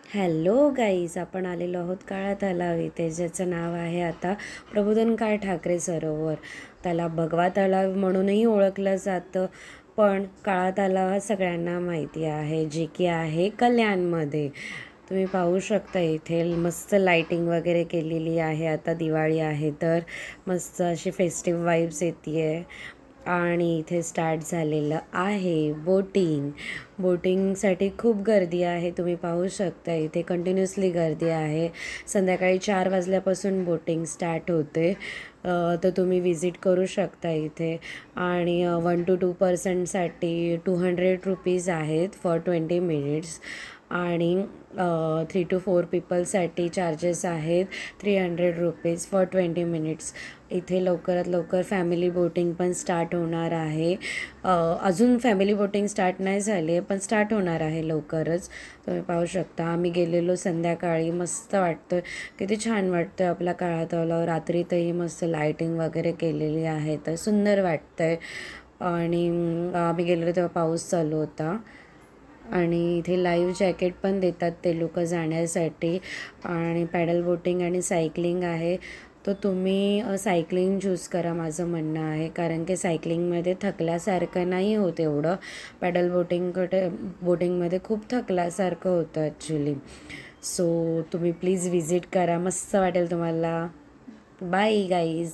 Hello guys, आपण आलेलो आहोत काळा तलाव इथे, ज्याचं नाव आहे आता प्रबोधनकार ठाकरे सरोवर. त्याला भगवा तलाव म्हणूनही ओळखलं जातं, पण काळा तलाव हा सगळ्यांना माहिती आहे, जे की आहे कल्याणमध्ये. तुम्ही पाहू शकता इथे मस्त लाईटिंग वगैरे केलेली आहे. आता दिवाळी आहे तर मस्त अशी फेस्टिव्ह वाईब्स येते आहे. आणि इथे स्टार्ट झालेलं आहे बोटिंगसाठी खूप गर्दी आहे. तुम्ही पाहू शकता इथे कंटिन्युअसली गर्दी आहे. संध्याकाळी 4 वाजल्यापासून बोटिंग स्टार्ट होते. तर तुम्ही विजिट करू शकता इथे. आणि 1 to 2 पर्सनसाठी ₹200 आहेत फॉर 20 मिनिट्स. आणि 3 to 4 पीपलसाठी चार्जेस आहेत ₹300 फॉर 20 मिनिट्स. इथे लवकरात लवकर फॅमिली बोटिंग पण स्टार्ट होणार आहे. अजून फॅमिली बोटिंग स्टार्ट नाही झाली आहे, पण स्टार्ट होणार आहे लवकरच. तुम्ही पाहू शकता. आम्ही गेलेलो संध्याकाळी. मस्त वाटतं, किती छान वाटतं आपला काळा तलाव. रात्रीतही मस्त लाईटिंग वगैरे केलेली आहे, तर सुंदर वाटतं आहे. आणि आम्ही गेलेलो तेव्हा पाऊस चालू होता. आणि इथे लाईव्ह जॅकेट पण देतात ते लोक जाण्यासाठी. आणि पॅडल बोटिंग आणि सायकलिंग आहे. तर तुम्ही सायकलिंग चूज करा, माझं म्हणणं आहे, कारण की सायकलिंगमध्ये थकल्यासारखं नाही होत एवढं. पॅडल बोटिंगमध्ये खूप थकल्यासारखं होतं ॲक्च्युली. सो तुम्ही प्लीज विजिट करा, मस्त वाटेल तुम्हाला. Bye guys.